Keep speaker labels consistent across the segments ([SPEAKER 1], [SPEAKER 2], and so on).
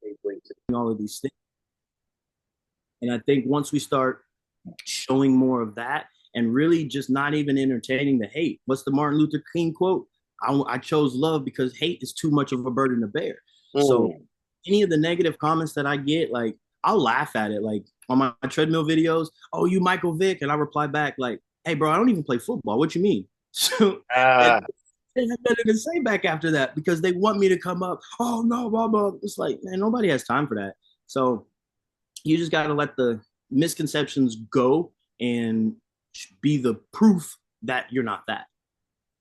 [SPEAKER 1] they bring to all of these things. And I think once we start showing more of that and really just not even entertaining the hate. What's the Martin Luther King quote? I chose love because hate is too much of a burden to bear. So
[SPEAKER 2] Mm.
[SPEAKER 1] any of the negative comments that I get, like I'll laugh at it. Like on my treadmill videos, oh, you Michael Vick. And I reply back like, hey, bro, I don't even play football. What you mean? So and
[SPEAKER 2] Ah,
[SPEAKER 1] they have nothing to say back after that because they want me to come up. Oh no, blah blah. It's like, man, nobody has time for that. So you just got to let the misconceptions go and be the proof that you're not that.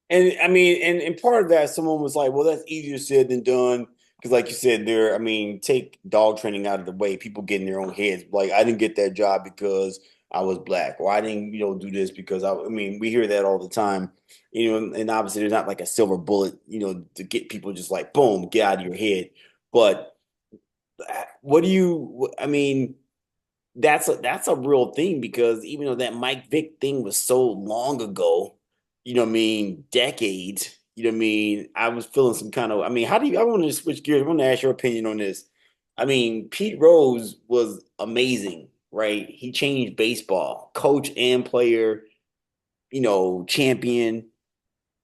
[SPEAKER 2] and I mean, and part of that, someone was like, "Well, that's easier said than done." Because, like you said, there, I mean, take dog training out of the way. People get in their own heads. Like, I didn't get that job because I was black, or I didn't, do this because I mean, we hear that all the time, and obviously, there's not like a silver bullet, to get people just like, boom, get out of your head. But what do you? I mean, that's a real thing because even though that Mike Vick thing was so long ago, what I mean, decades, what I mean, I was feeling some kind of, I mean, how do you, I want to switch gears. I want to ask your opinion on this. I mean, Pete Rose was amazing, right? He changed baseball, coach and player, champion.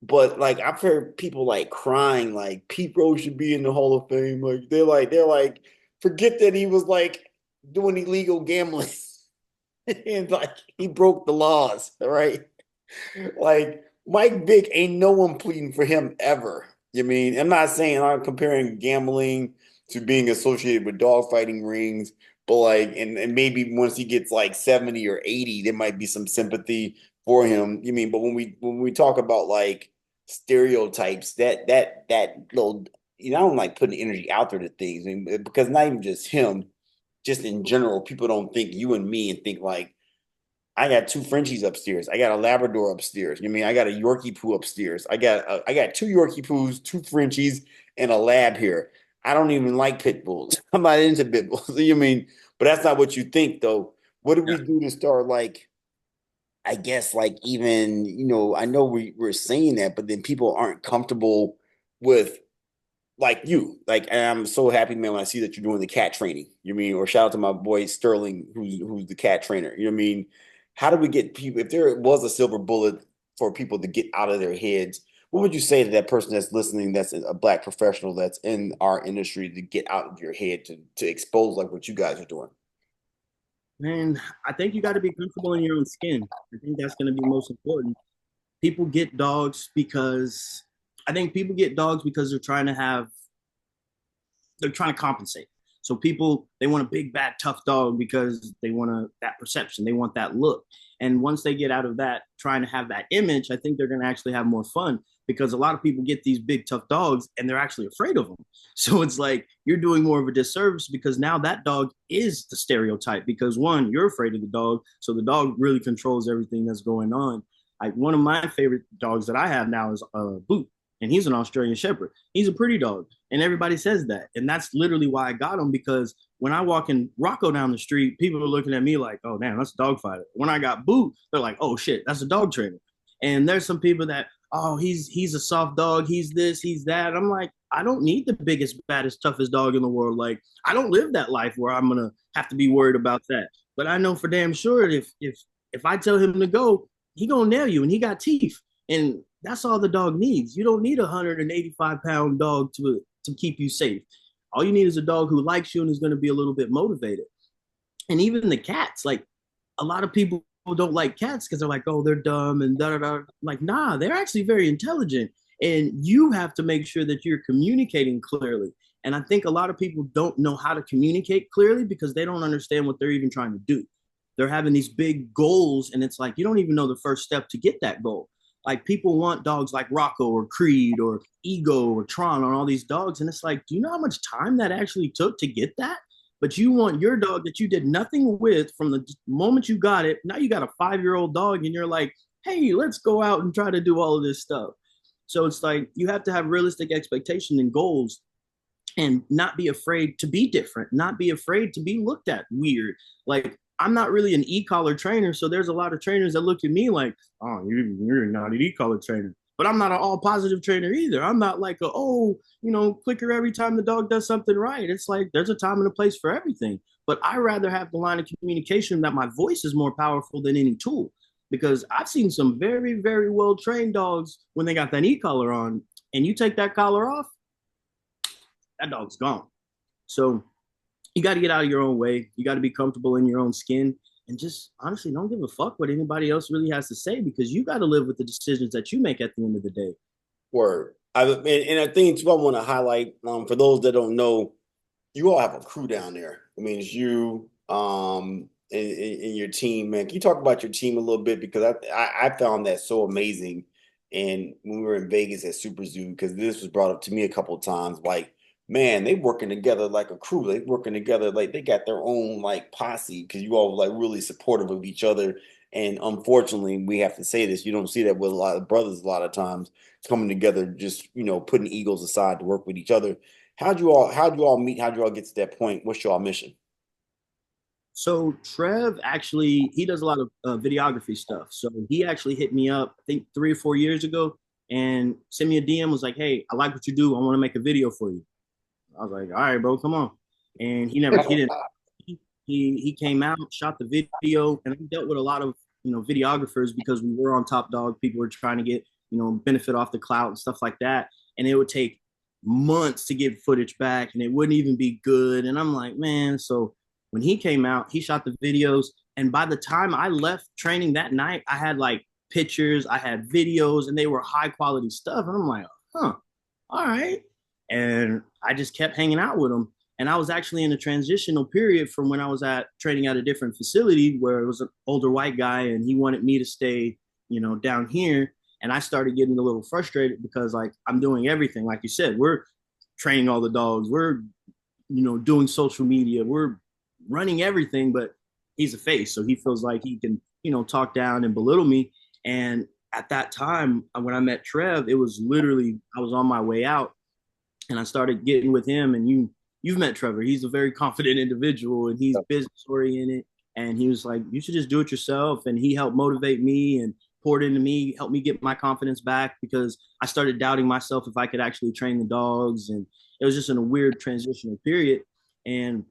[SPEAKER 2] But like I've heard people like crying, like Pete Rose should be in the Hall of Fame. Like they're like, forget that he was like doing illegal gambling and like he broke the laws, right? Like Mike Vick ain't no one pleading for him ever. You mean I'm not saying I'm comparing gambling to being associated with dogfighting rings, but like and maybe once he gets like 70 or 80, there might be some sympathy for him. You mean, but when we talk about like stereotypes, that little I don't like putting energy out there to things. I mean, because not even just him, just in general, people don't think you and me and think like I got two Frenchies upstairs. I got a Labrador upstairs. You mean I got a Yorkie poo upstairs. I got two Yorkie poos, two Frenchies, and a lab here. I don't even like pit bulls. I'm not into pit bulls. You mean, but that's not what you think though. What do
[SPEAKER 1] Yeah.
[SPEAKER 2] we do to start like? I guess like even I know we're saying that, but then people aren't comfortable with like you. Like, and I'm so happy, man, when I see that you're doing the cat training. You mean, or shout out to my boy Sterling, who's the cat trainer. You know what I mean? How do we get people? If there was a silver bullet for people to get out of their heads, what would you say to that person that's listening, that's a black professional that's in our industry to get out of your head to expose like what you guys are doing?
[SPEAKER 1] Man, I think you got to be comfortable in your own skin. I think that's going to be most important. People get dogs because I think people get dogs because they're trying to compensate. So people they want a big bad tough dog because they want that perception, they want that look. And once they get out of that trying to have that image, I think they're going to actually have more fun because a lot of people get these big tough dogs and they're actually afraid of them. So it's like you're doing more of a disservice because now that dog is the stereotype because one, you're afraid of the dog, so the dog really controls everything that's going on. Like one of my favorite dogs that I have now is Boot, and he's an Australian Shepherd. He's a pretty dog, and everybody says that, and that's literally why I got him because when I walk in Rocco down the street, people are looking at me like, "Oh, damn, that's a dog fighter." When I got Boot, they're like, "Oh shit, that's a dog trainer." And there's some people that, "Oh, he's a soft dog, he's this, he's that." I'm like, I don't need the biggest, baddest, toughest dog in the world. Like, I don't live that life where I'm gonna have to be worried about that. But I know for damn sure if I tell him to go, he gonna nail you, and he got teeth, and that's all the dog needs. You don't need a 185-pound dog to keep you safe. All you need is a dog who likes you and is going to be a little bit motivated. And even the cats, like a lot of people don't like cats because they're like, oh, they're dumb and da da da. Like, nah, they're actually very intelligent. And you have to make sure that you're communicating clearly. And I think a lot of people don't know how to communicate clearly because they don't understand what they're even trying to do. They're having these big goals, and it's like you don't even know the first step to get that goal. Like people want dogs like Rocco or Creed or Ego or Tron on all these dogs, and it's like, do you know how much time that actually took to get that? But you want your dog that you did nothing with from the moment you got it. Now you got a 5-year-old dog, and you're like, hey, let's go out and try to do all of this stuff. So it's like you have to have realistic expectation and goals and not be afraid to be different, not be afraid to be looked at weird. Like I'm not really an e-collar trainer, so there's a lot of trainers that look at me like, oh, you're not an e-collar trainer. But I'm not an all positive trainer either. I'm not like clicker every time the dog does something right. It's like there's a time and a place for everything. But I rather have the line of communication that my voice is more powerful than any tool. Because I've seen some very, very well trained dogs when they got that e-collar on, and you take that collar off, that dog's gone. So you got to get out of your own way. You got to be comfortable in your own skin and just honestly don't give a fuck what anybody else really has to say because you got to live with the decisions that you make at the end of the day.
[SPEAKER 2] Word. And I think too, I want to highlight for those that don't know, you all have a crew down there. I mean, it's you and your team, man. Can you talk about your team a little bit because I found that so amazing. And when we were in Vegas at Super Zoo, because this was brought up to me a couple of times, like, man, they working together like a crew. They working together like they got their own like posse because you all like really supportive of each other. And unfortunately, we have to say this, you don't see that with a lot of brothers a lot of times coming together, just putting egos aside to work with each other. How'd you all meet? How'd you all get to that point? What's your mission?
[SPEAKER 1] So Trev actually he does a lot of videography stuff. So he actually hit me up I think 3 or 4 years ago and sent me a DM was like, "Hey, I like what you do. I want to make a video for you." I was like, "All right, bro, come on." And he didn't he came out, shot the video, and I dealt with a lot of videographers because we were on Top Dog. People were trying to get benefit off the clout and stuff like that, and it would take months to get footage back, and it wouldn't even be good. And I'm like, man. So when he came out, he shot the videos, and by the time I left training that night, I had like pictures, I had videos, and they were high quality stuff. And I'm like, huh, all right. And I just kept hanging out with him. And I was actually in a transitional period from when I was at training at a different facility where it was an older white guy and he wanted me to stay, down here. And I started getting a little frustrated because like I'm doing everything. Like you said, we're training all the dogs. We're, doing social media. We're running everything, but he's a face. So he feels like he can, talk down and belittle me. And at that time, when I met Trev, it was literally, I was on my way out and I started getting with him. And you've met Trevor. He's a very confident individual and he's business oriented. And he was like, you should just do it yourself. And he helped motivate me and poured into me, helped me get my confidence back because I started doubting myself if I could actually train the dogs. And it was just in a weird transitional period. And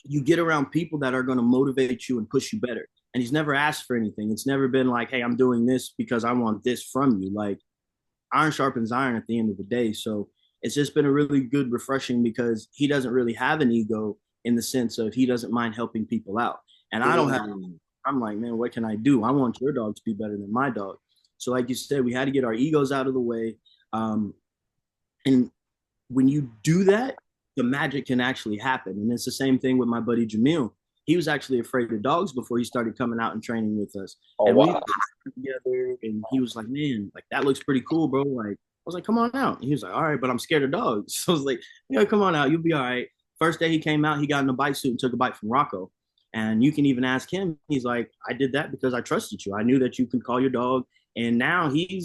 [SPEAKER 1] you get around people that are going to motivate you and push you better. And he's never asked for anything. It's never been like, hey, I'm doing this because I want this from you. Like iron sharpens iron at the end of the day. So it's just been a really good refreshing because he doesn't really have an ego in the sense of he doesn't mind helping people out. And I don't have, I'm like, man, what can I do? I want your dog to be better than my dog. So like you said, we had to get our egos out of the way. And when you do that, the magic can actually happen. And it's the same thing with my buddy Jamil. He was actually afraid of dogs before he started coming out and training with us.
[SPEAKER 2] Oh
[SPEAKER 1] And we
[SPEAKER 2] wow.
[SPEAKER 1] together and he was like, man, like that looks pretty cool, bro. Like I was like, come on out. And he was like, all right, but I'm scared of dogs. So I was like, yeah, come on out. You'll be all right. First day he came out, he got in a bite suit and took a bite from Rocco. And you can even ask him. He's like, I did that because I trusted you. I knew that you could call your dog. And now he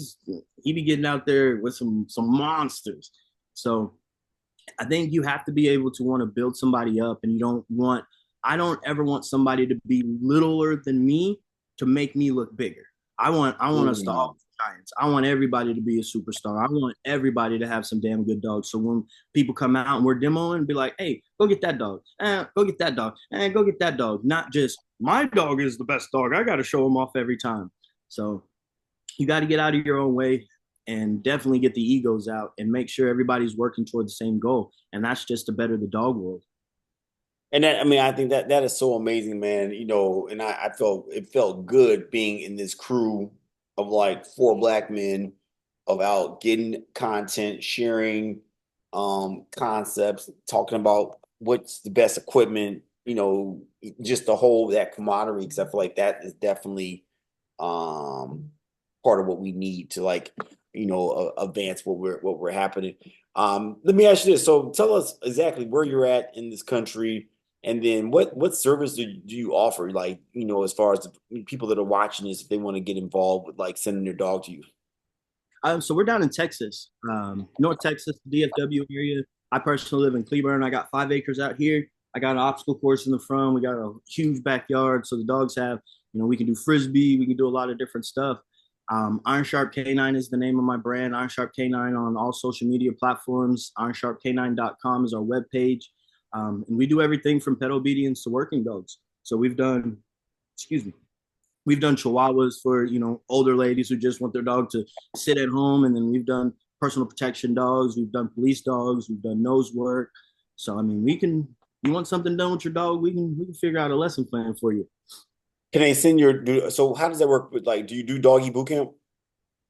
[SPEAKER 1] be getting out there with some monsters. So I think you have to be able to want to build somebody up, and I don't ever want somebody to be littler than me to make me look bigger. I want us to all be giants. I want everybody to be a superstar. I want everybody to have some damn good dogs. So when people come out and we're demoing, be like, hey, go get that dog. Go get that dog. Go get that dog. Not just my dog is the best dog. I got to show them off every time. So you got to get out of your own way and definitely get the egos out and make sure everybody's working toward the same goal. And that's just to better the dog world.
[SPEAKER 2] And that, I mean, I think that is so amazing, man. And I felt it felt good being in this crew of like four black men of out getting content, sharing concepts, talking about what's the best equipment, just the whole that camaraderie, because I feel like that is definitely part of what we need to like, advance what we're happening. Let me ask you this. So tell us exactly where you're at in this country. And then what service do you offer? Like, as far as the people that are watching this, if they want to get involved with like sending their dog to you.
[SPEAKER 1] So we're down in Texas, North Texas, DFW area. I personally live in Cleburne. I got 5 acres out here. I got an obstacle course in the front. We got a huge backyard, so the dogs have, we can do frisbee. We can do a lot of different stuff. Iron Sharp Canine is the name of my brand. Iron Sharp Canine on all social media platforms. IronSharpCanine.com is our webpage. And we do everything from pet obedience to working dogs. So we've done, excuse me, we've done Chihuahuas for, older ladies who just want their dog to sit at home. And then we've done personal protection dogs. We've done police dogs. We've done nose work. So, I mean, you want something done with your dog, we can figure out a lesson plan for you.
[SPEAKER 2] Can I send so how does that work with like, do you do doggy boot camp?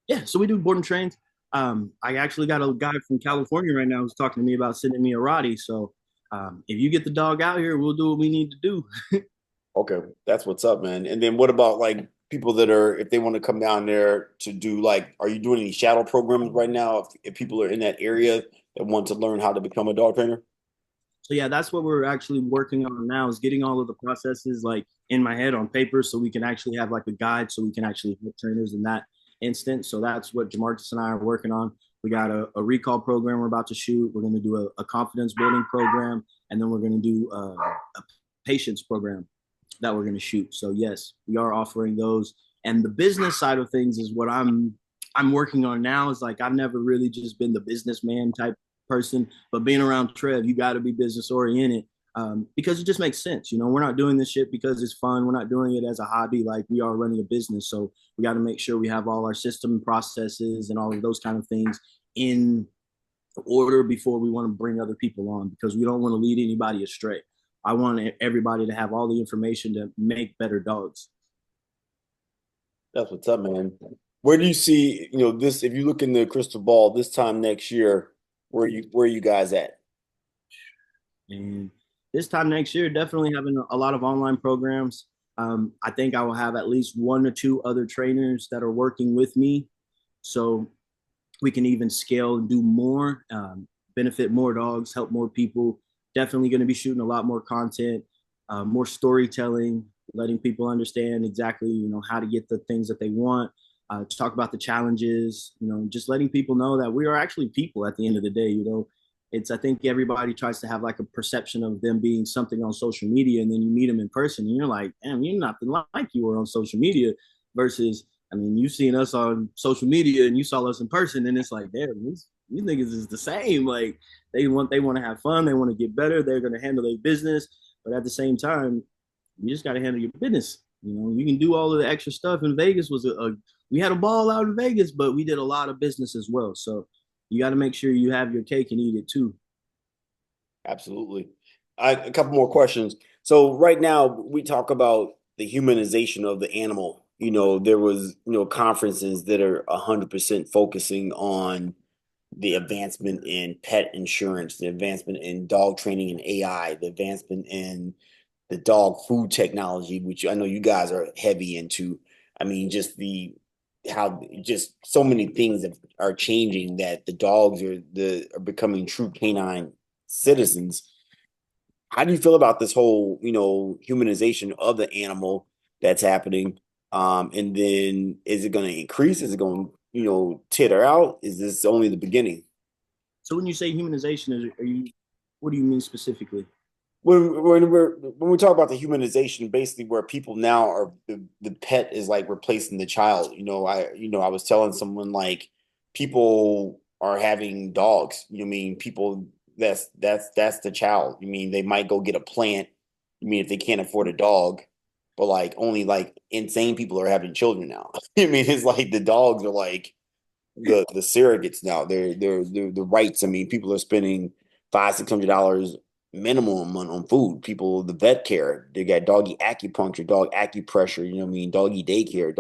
[SPEAKER 1] Yeah, so we do board and trains. I actually got a guy from California right now who's talking to me about sending me a Roddy. So if you get the dog out here, we'll do what we need to do.
[SPEAKER 2] Okay, that's what's up, man. And then what about like people that are, if they want to come down there to do like, are you doing any shadow programs right now? If people are in that area that want to learn how to become a dog trainer?
[SPEAKER 1] So yeah, that's what we're actually working on now is getting all of the processes like in my head on paper so we can actually have like a guide so we can actually help trainers in that instance. So that's what Jamarcus and I are working on. We got a recall program we're about to shoot. We're going to do a confidence building program, and then we're going to do a patience program that we're going to shoot. So yes, we are offering those. And the business side of things is what I'm working on now. Is like I've never really just been the businessman type person, but being around Trev, you got to be business oriented because it just makes sense. We're not doing this shit because it's fun. We're not doing it as a hobby. Like we are running a business, so we got to make sure we have all our system processes and all of those kind of things in order before we want to bring other people on because we don't want to lead anybody astray. I want everybody to have all the information to make better dogs.
[SPEAKER 2] That's what's up, man. Where do you see, this, if you look in the crystal ball this time next year, where are you guys at?
[SPEAKER 1] And this time next year, definitely having a lot of online programs. I think I will have at least one or two other trainers that are working with me. So we can even scale and do more, benefit more dogs, help more people. Definitely going to be shooting a lot more content, more storytelling, letting people understand exactly, how to get the things that they want. To talk about the challenges, just letting people know that we are actually people at the end of the day. I think everybody tries to have like a perception of them being something on social media, and then you meet them in person, and you're like, damn, you're nothing like you were on social media. Versus, I mean, you've seen us on social media and you saw us in person, and it's like, damn, these niggas is the same. Like they want to have fun, they want to get better, they're gonna handle their business, but at the same time, you just gotta handle your business. You can do all of the extra stuff. In Vegas was we had a ball out in Vegas, but we did a lot of business as well. So you got to make sure you have your cake and eat it too.
[SPEAKER 2] Absolutely. A couple more questions. So right now we talk about the humanization of the animal. There was, conferences that are 100% focusing on the advancement in pet insurance, the advancement in dog training and AI, the advancement in the dog food technology, which I know you guys are heavy into. I mean, just the how just so many things are changing that the dogs are becoming true canine citizens. How do you feel about this whole, humanization of the animal that's happening? And then is it going to increase? Is it going to, titter out? Is this only the beginning?
[SPEAKER 1] So when you say humanization, what do you mean specifically?
[SPEAKER 2] When we talk about the humanization, basically where people now are the pet is like replacing the child. I was telling someone like people are having dogs. I mean people that's the child. I mean they might go get a plant. I mean if they can't afford a dog, but like only like insane people are having children now. I mean it's like the dogs are like the surrogates now. They're the rights. I mean people are spending $500-600 minimum on food. People, the vet care, they got doggy acupuncture, dog acupressure, what I mean, doggy daycare,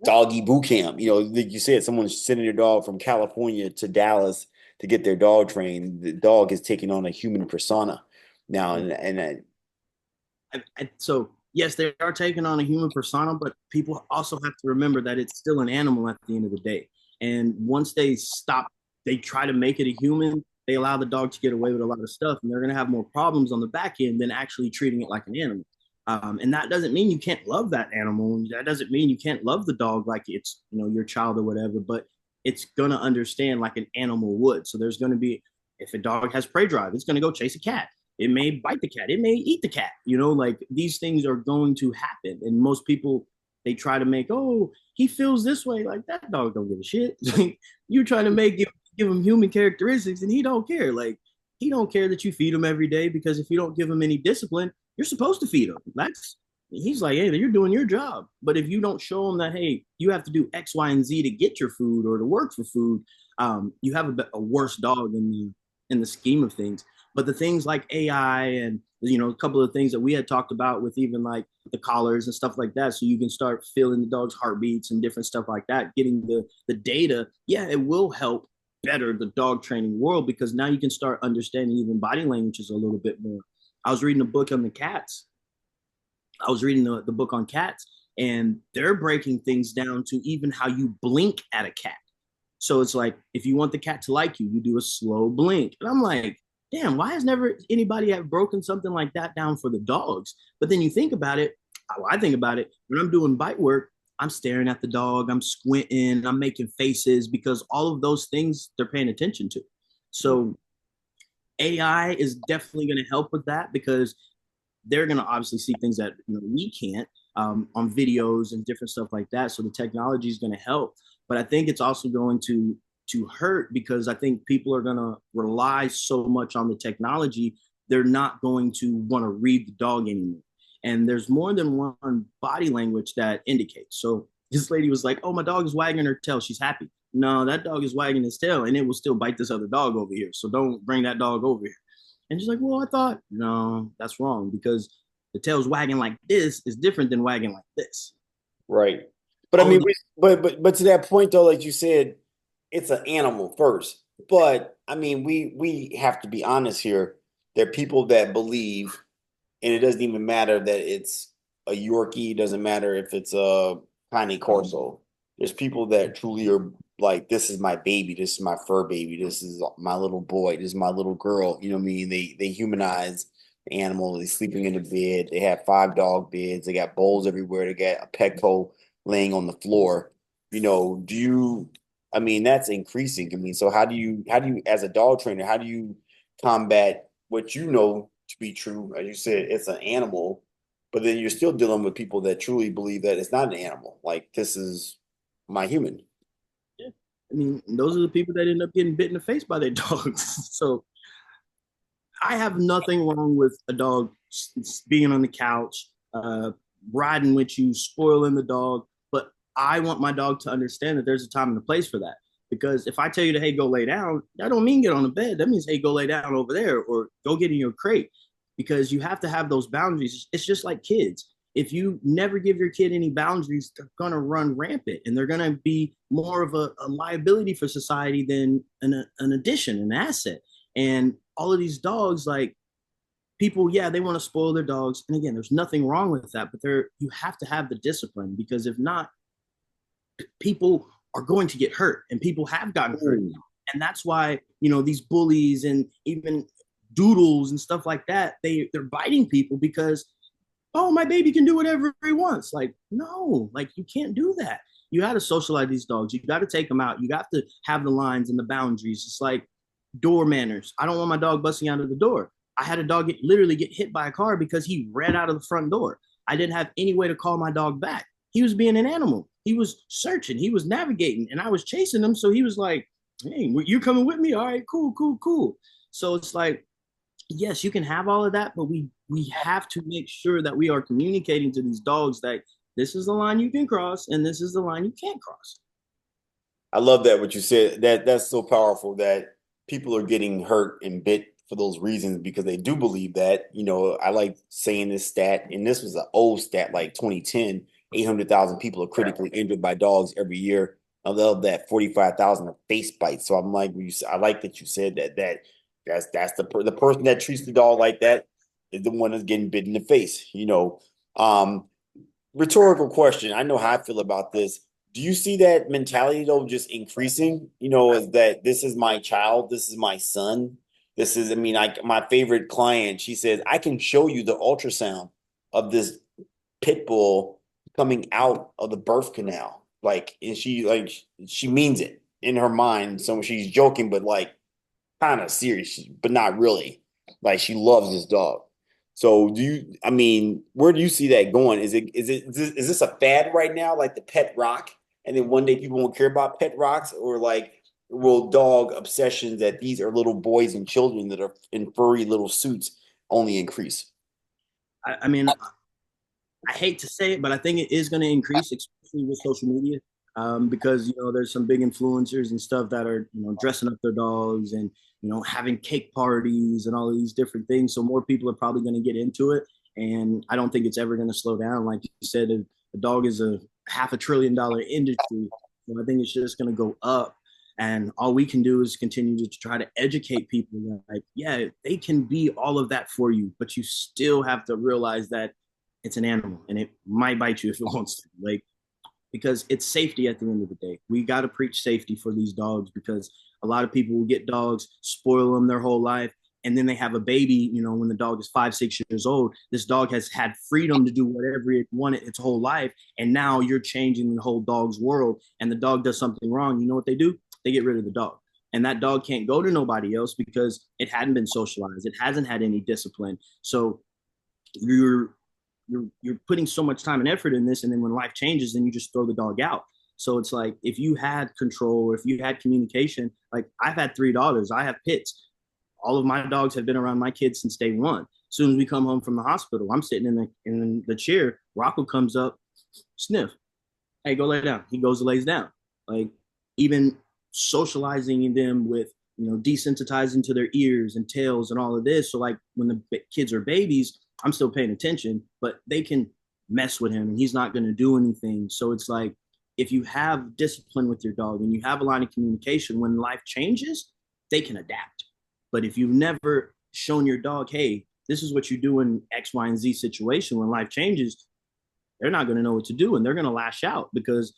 [SPEAKER 2] doggy boot camp. Like you said, someone's sending their dog from California to Dallas to get their dog trained. The dog is taking on a human persona now,
[SPEAKER 1] So yes, they are taking on a human persona, but people also have to remember that it's still an animal at the end of the day. And once they try to make it a human, they allow the dog to get away with a lot of stuff, and they're going to have more problems on the back end than actually treating it like an animal. And that doesn't mean you can't love that animal. That doesn't mean you can't love the dog like it's your child or whatever. But it's gonna understand like an animal would. So there's gonna be if a dog has prey drive, it's gonna go chase a cat. It may bite the cat. It may eat the cat. Like these things are going to happen, and most people they try to make, oh, he feels this way. Like that dog don't give a shit. You're trying to give him human characteristics, and he don't care. Like he don't care that you feed him every day, because if you don't give him any discipline, you're supposed to feed him. That's He's like, hey, you're doing your job. But if you don't show him that, hey, you have to do X, Y, and Z to get your food or to work for food, you have a worse dog in the scheme of things. But the things like AI and a couple of things that we had talked about with even like the collars and stuff like that, so you can start feeling the dog's heartbeats and different stuff like that, getting the data, yeah, it will help better the dog training world, because now you can start understanding even body languages a little bit more. I was reading a book on the cats. I was reading the book on cats, and they're breaking things down to even how you blink at a cat. So it's like, if you want the cat to like you, you do a slow blink. And I'm like, damn, why has never anybody have broken something like that down for the dogs? But then you think about it, I think about it, when I'm doing bite work, I'm staring at the dog, I'm squinting, I'm making faces, because all of those things they're paying attention to. So AI is definitely going to help with that, because they're going to obviously see things that we can't, on videos and different stuff like that. So the technology is going to help, but I think it's also going to hurt, because I think people are going to rely so much on the technology, they're not going to want to read the dog anymore. And there's more than one body language that indicates. So this lady was like, "Oh, my dog is wagging her tail. She's happy." No, that dog is wagging his tail, and it will still bite this other dog over here. So don't bring that dog over here. And she's like, "Well, I thought," no, that's wrong, because the tail's wagging like this is different than wagging like this.
[SPEAKER 2] Right. But I
[SPEAKER 1] All
[SPEAKER 2] mean,
[SPEAKER 1] of
[SPEAKER 2] but to that point though, like you said, it's an animal first. But I mean, we have to be honest here. There are people that believe, and it doesn't even matter that it's a Yorkie. It doesn't matter if it's a Cane Corso. There's people that truly are like, this is my baby. This is my fur baby. This is my little boy. This is my little girl. You know what I mean? They humanize the animal. They're sleeping in the bed. They have 5 dog beds. They got bowls everywhere. They got a Petco laying on the floor. Do you? I mean, that's increasing. I mean, so how do you, as a dog trainer, how do you combat what you know to be true? As you said, it's an animal, but then you're still dealing with people that truly believe that it's not an animal. Like, this is my human.
[SPEAKER 1] Yeah. I mean, those are the people that end up getting bit in the face by their dogs. So I have nothing wrong with a dog being on the couch, riding with you, spoiling the dog. But I want my dog to understand that there's a time and a place for that. Because if I tell you to, hey, go lay down, that don't mean get on the bed. That means, hey, go lay down over there, or go get in your crate. Because you have to have those boundaries. It's just like kids. If you never give your kid any boundaries, they're going to run rampant, and they're going to be more of a liability for society than an addition, an asset. And all of these dogs, like, people, yeah, they want to spoil their dogs. And again, there's nothing wrong with that, but you have to have the discipline, because if not, people are going to get hurt, and people have gotten hurt. And that's why, these bullies and even doodles and stuff like that, they're biting people because, oh, my baby can do whatever he wants. Like, no, like, you can't do that. You got to socialize these dogs. You got to take them out. You got to have the lines and the boundaries. It's like door manners. I don't want my dog busting out of the door. I had a dog literally get hit by a car because he ran out of the front door. I didn't have any way to call my dog back. He was being an animal. He was searching. He was navigating, and I was chasing him. So he was like, "Hey, you coming with me? All right, cool, cool, cool." So it's like, yes, you can have all of that, but we have to make sure that we are communicating to these dogs that this is the line you can cross, and this is the line you can't cross.
[SPEAKER 2] I love that what you said. That's so powerful that people are getting hurt and bit for those reasons because they do believe that. I like saying this stat, and this was an old stat, like 2010, 800,000 people are critically injured by dogs every year. I love that 45,000 are face bites. So I'm like, I like that you said that's the person that treats the dog like that is the one that's getting bit in the face. Um, Rhetorical question. I know how I feel about this. Do you see that mentality though just increasing? Is that this is my child, this is my son, this is, I mean, my favorite client, she says, I can show you the ultrasound of this pit bull coming out of the birth canal. And she means it in her mind. So she's joking, but like kind of serious, but not really. Like, she loves this dog. So I mean, where do you see that going? Is this a fad right now, like the pet rock? And then one day people won't care about pet rocks, or like will dog obsessions that these are little boys and children that are in furry little suits only increase?
[SPEAKER 1] I mean, I hate to say it, but I think it is going to increase, especially with social media, because there's some big influencers and stuff that are dressing up their dogs and having cake parties and all of these different things. So more people are probably going to get into it, and I don't think it's ever going to slow down. Like you said, a dog is a $500 billion industry, so I think it's just going to go up. And all we can do is continue to try to educate people. Like, yeah, they can be all of that for you, but you still have to realize that it's an animal and it might bite you if it wants to. Like, because it's safety at the end of the day. We got to preach safety for these dogs because a lot of people will get dogs, spoil them their whole life, and then they have a baby, when the dog is 5, 6 years old. This dog has had freedom to do whatever it wanted its whole life. And now you're changing the whole dog's world, and the dog does something wrong. You know what they do? They get rid of the dog. And that dog can't go to nobody else because it hadn't been socialized. It hasn't had any discipline. So you're putting so much time and effort in this, and then when life changes, then you just throw the dog out. So it's like if you had control or if you had communication, like I've had 3 daughters, I have pits. All of my dogs have been around my kids since day one. As soon as we come home from the hospital, I'm sitting in the chair. Rocco comes up, sniff. Hey, go lay down. He goes and lays down. Like even socializing them with desensitizing to their ears and tails and all of this. So like when the kids are babies, I'm still paying attention, but they can mess with him and he's not going to do anything. So it's like if you have discipline with your dog and you have a line of communication, when life changes, they can adapt. But if you've never shown your dog, hey, this is what you do in X, Y, and Z situation, when life changes, they're not going to know what to do and they're going to lash out because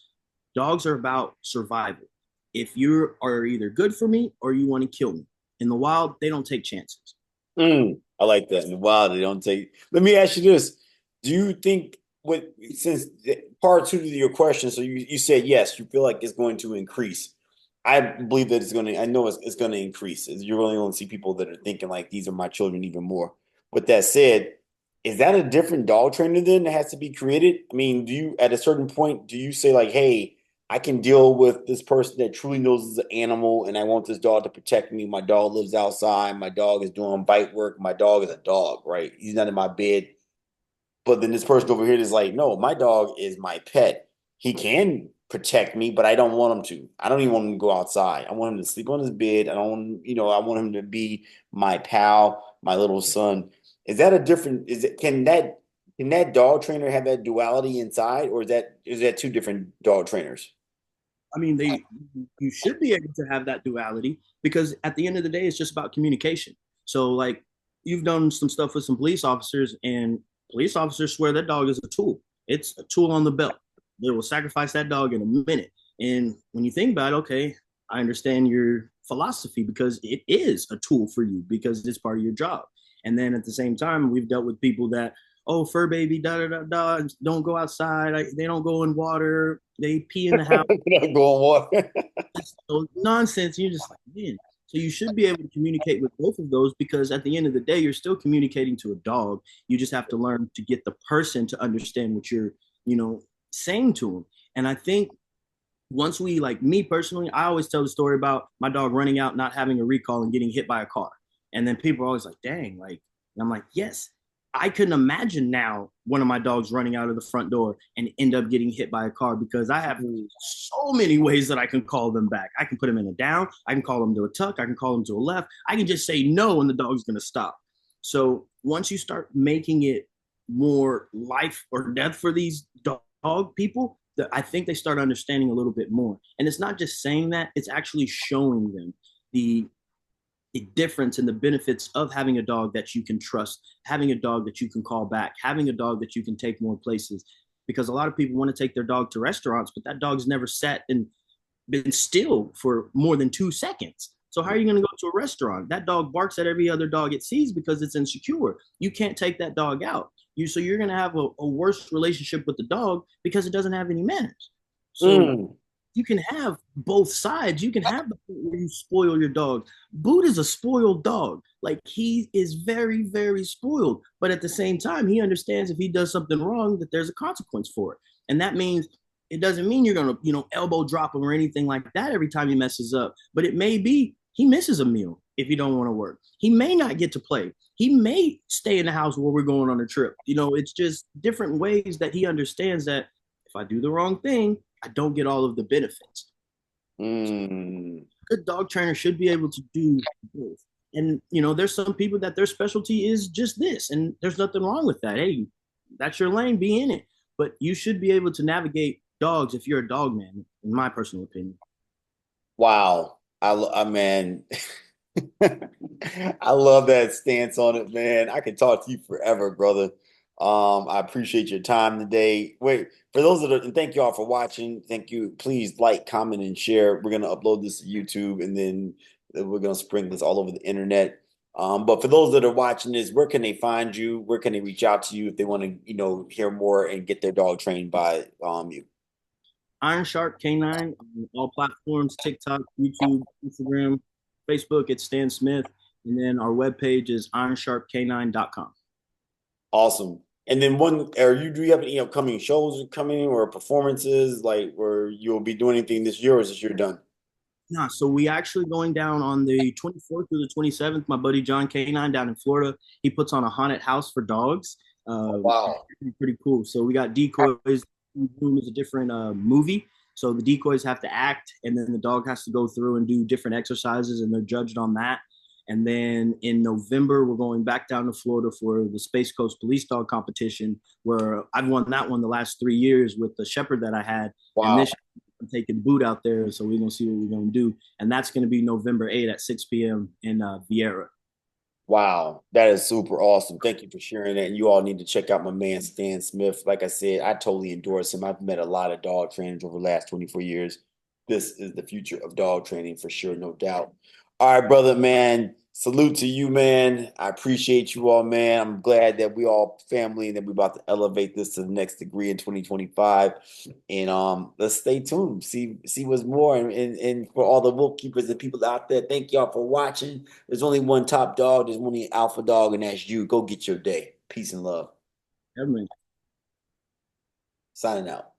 [SPEAKER 1] dogs are about survival. If you are either good for me or you want to kill me. In the wild, they don't take chances.
[SPEAKER 2] I like that. In the wild, they don't take. Let me ask you this: do you think what since part two to your question? So you said yes, you feel like it's going to increase. I believe that it's going to. I know it's going to increase. You're really going to see people that are thinking like these are my children even more. With that said, is that a different dog trainer then that has to be created? I mean, do you at a certain point do you say like, hey? I can deal with this person that truly knows it's an animal, and I want this dog to protect me. My dog lives outside. My dog is doing bite work. My dog is a dog, right? He's not in my bed. But then this person over here is like, no, my dog is my pet. He can protect me, but I don't want him to. I don't even want him to go outside. I want him to sleep on his bed. I don't, I want him to be my pal, my little son. Is that a different? Is it can that dog trainer have that duality inside, or is that two different dog trainers?
[SPEAKER 1] I mean, you should be able to have that duality because at the end of the day, it's just about communication. So, like, you've done some stuff with some police officers, and police officers swear that dog is a tool. It's a tool on the belt. They will sacrifice that dog in a minute. And when you think about it, okay, I understand your philosophy because it is a tool for you because it's part of your job. And then at the same time, we've dealt with people that, oh, fur baby, da da da da, don't go outside. They don't go in water. They pee in the house.
[SPEAKER 2] Going water.
[SPEAKER 1] So nonsense. You're just like, man. So you should be able to communicate with both of those because at the end of the day, you're still communicating to a dog. You just have to learn to get the person to understand what you're, saying to them. And I think once we, like me personally, I always tell the story about my dog running out, not having a recall and getting hit by a car. And then people are always like, dang, like, and I'm like, yes, I couldn't imagine now one of my dogs running out of the front door and end up getting hit by a car because I have so many ways that I can call them back. I can put them in a down. I can call them to a tuck. I can call them to a left. I can just say no and the dog's going to stop. So once you start making it more life or death for these dog people, I think they start understanding a little bit more. And it's not just saying that, it's actually showing them the difference and the benefits of having a dog that you can trust, having a dog that you can call back, having a dog that you can take more places. Because a lot of people want to take their dog to restaurants, but that dog's never sat and been still for more than 2 seconds. So how are you going to go to a restaurant? That dog barks at every other dog it sees because it's insecure. You can't take that dog out. So you're going to have a worse relationship with the dog because it doesn't have any manners. So
[SPEAKER 2] Mm.
[SPEAKER 1] you can have both sides. You can have the point where you spoil your dog. Boot is a spoiled dog. Like he is very, very spoiled. But at the same time, he understands if he does something wrong, that there's a consequence for it. And that means it doesn't mean you're gonna, elbow drop him or anything like that every time he messes up. But it may be he misses a meal if he don't want to work. He may not get to play. He may stay in the house while we're going on a trip. It's just different ways that he understands that if I do the wrong thing, I don't get all of the benefits.
[SPEAKER 2] Mm.
[SPEAKER 1] A good dog trainer should be able to do both. And there's some people that their specialty is just this, and there's nothing wrong with that. Hey, that's your lane, be in it. But you should be able to navigate dogs if you're a dog man, in my personal opinion.
[SPEAKER 2] Wow. I man, I love that stance on it, man. I can talk to you forever, brother. I appreciate your time today. Wait, for those that are, and thank you all for watching. Thank you. Please like, comment, and share. We're gonna upload this to YouTube, and then we're gonna sprinkle this all over the internet. But for those that are watching this, where can they find you? Where can they reach out to you if they want to, hear more and get their dog trained by you?
[SPEAKER 1] Iron Shark Canine on all platforms: TikTok, YouTube, Instagram, Facebook. It's Stan Smith, and then our webpage is ironsharkcanine.com.
[SPEAKER 2] Awesome. And then do you have any upcoming shows coming or performances like where you'll be doing anything this year or is this year done?
[SPEAKER 1] Yeah, so we actually going down on the 24th through the 27th. My buddy John K9 down in Florida, he puts on a haunted house for dogs.
[SPEAKER 2] Wow.
[SPEAKER 1] Pretty cool. So we got decoys. Room is a different movie. So the decoys have to act, and then the dog has to go through and do different exercises, and they're judged on that. And then in November, we're going back down to Florida for the Space Coast Police Dog Competition, where I've won that one the last 3 years with the shepherd that I had. And
[SPEAKER 2] Wow.
[SPEAKER 1] this I'm taking Boot out there, so we're gonna see what we're gonna do, and that's gonna be November 8th at 6 p.m. in Vieira.
[SPEAKER 2] Wow, that is super awesome. Thank you for sharing that. And you all need to check out my man Stan Smith. Like I said, I totally endorse him. I've met a lot of dog trainers over the last 24 years. This is the future of dog training for sure, no doubt. All right, brother, man. Salute to you, man. I appreciate you all, man. I'm glad that we all family and that we're about to elevate this to the next degree in 2025. And let's stay tuned. See what's more. And for all the wolf keepers and people out there, thank y'all for watching. There's only one top dog, there's only an alpha dog, and that's you. Go get your day. Peace and love.
[SPEAKER 1] Definitely.
[SPEAKER 2] Signing out.